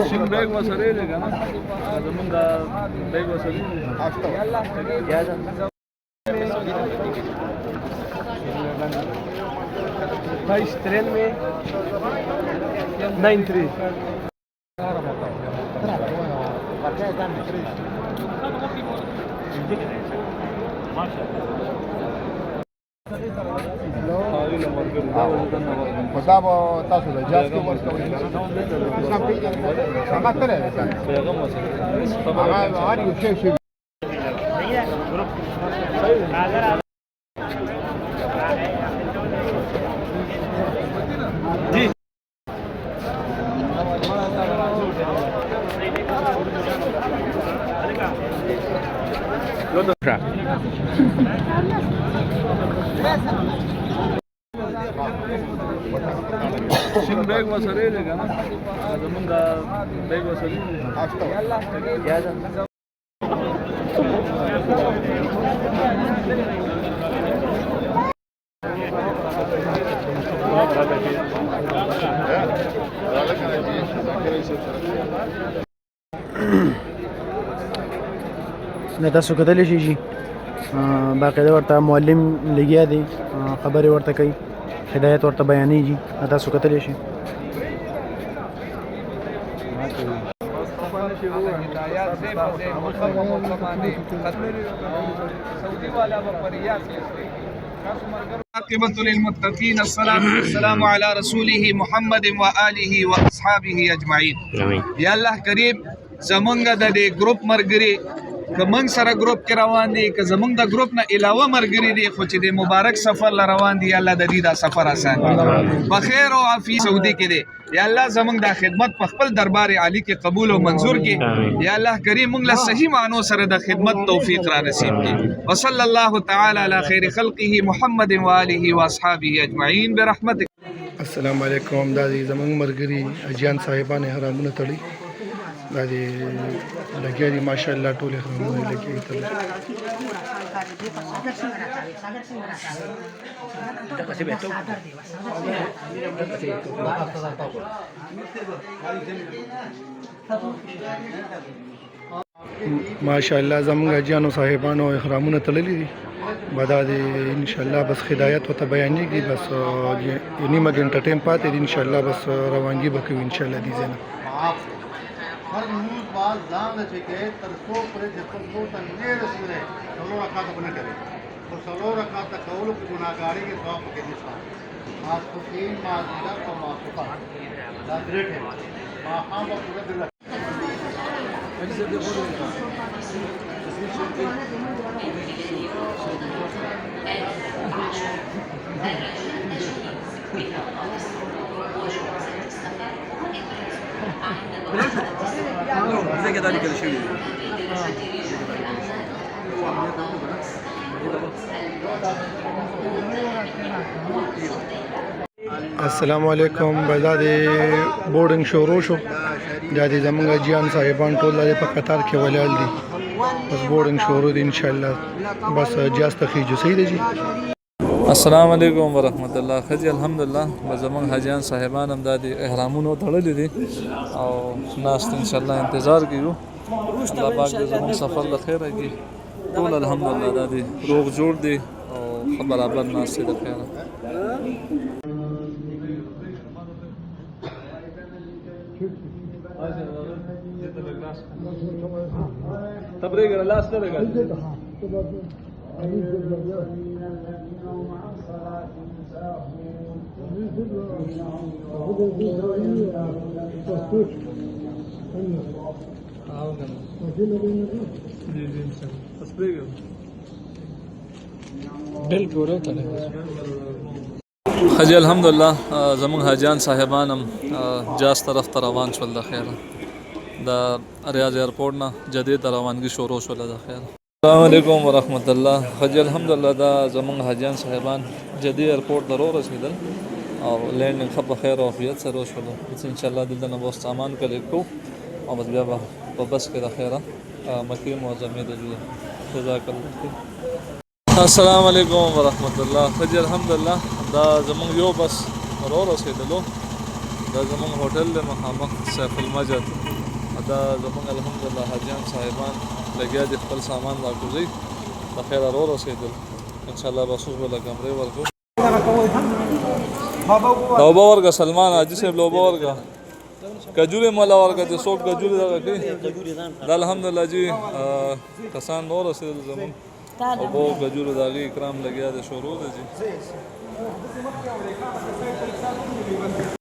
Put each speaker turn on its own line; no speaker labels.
شین بیگ وسره لګا نه زمونږ دا بیگ وسره बाईस 93 93
خدا به تاسو د جاز کې ورکوي هغه سره هغه هر یو شی
شین بیگ وسره لګا نه زمونږ دا بیگ وسره
نه تاسو کتلی شي باقاعده ورته معلم لګیا دی خبرې ورته کوي هدایت ورته بیانېږي تاسو کتلی شي
عاقبة للمتقين الصلاة والسلام على رسوله محمد وآله وأصحابه أجمعين یا الله کریم زمونږ د دې ګروپ مرګري که موږ سره ګروپ کې روان دي که زمونږ د ګروپ نه علاوه مرګري دي خو چې د مبارک سفر ل روان دي یا الله د دې دا سفر آسان په خیر او عافیت سعودي کې دی یا الله زمونږ د خدمت په خپل دربار عالی کې قبول او منظور کې یا الله کریم موږ له صحیح معنو سره د خدمت توفیق را نصیب کړي وصلی الله تعالی علی خیر خلقه محمد و آله و اصحابه اجمعین برحمتک.
السلام علیکم دا زمونږ مرګري اجیان صاحبان احرامونه تړي دا دې لګیا دي ماشاءالله ټول احرامونه لګي تړي ماشاءالله زمونږ اجیانو صاحبانو احرامونه تړلي دي بدا دې ان شاء الله بس هدایت وته بیانېږي بس نیمه ګنټه ټایم پاتې دي ان شاء الله بس روانګي وکوي ان شاء الله دې ځنه
هر موږ باز ځان چې کې تر څو پرې چې په څو ته نه رسېږي څلور رکعات باندې کوي او څلور رکعات کول په ګناګاری کې ثواب کې نشته ماسپخین مازیګر او ماسخوتن دا درې ټیم ما هم په پوره دل
السلام علیکم بدا د بورډینګ شروع شو دا د زمونږ جیان صاحبان ټول د په قطار کې ولاړ دي بس بورډینګ شروع دي ان شاء الله بس جاست خيجو صحیح دی جی.
السلام علیکم ورحمت الله خجی الحمدلله زمونږ حاجیان صاحبان هم دا د احرامونو تړلي دي او ناست ان شاء الله انتظار کیو الله پاک دې زموږ سفر له خیره کړي ټول الحمدلله دا دي روغ جوړ دي او برابر ناست دي خیره تبريق لا استرق حجی الحمدلله زمون حاجیان صاحبانم جاس طرف ته روان شول د خیره د ریاض ایرپورټ نه جدید روانګي شروع شول د خیره. السلام علیکم ورحمت الله حجی الحمدلله دا زمون حاجیان صاحبان جدید ایرپورټ ته رسیدل او لینډینګ خپ خیر او عافیت سره وشول ان شاء الله دلته نو سامان کلی کو او بیا په بس کې د خیره مکه معظمه د جزاک الله. السلام علیکم ورحمت الله حجی الحمدلله دا زمون یو بس رسیدلو دا زمونږ هوټل دی مخامخ سیف المجد دا زمونږ الحمدلله حاجیان صاحبان لګیا دي خپل سامان راکوزوي د خیره راورسېدل انشاءالله به څوک به له کمرې ورکړو دا اوبه ورکړه سلمان حاجي صاحب له اوبه ورکړه کجورې مولا ورکړه چې څوک کجورې دغه کوي دا الحمدلله جی کسان نور رسېدل زمونږ اوبه او کجورو د هغې اکرام لګیا دی شروع دی جی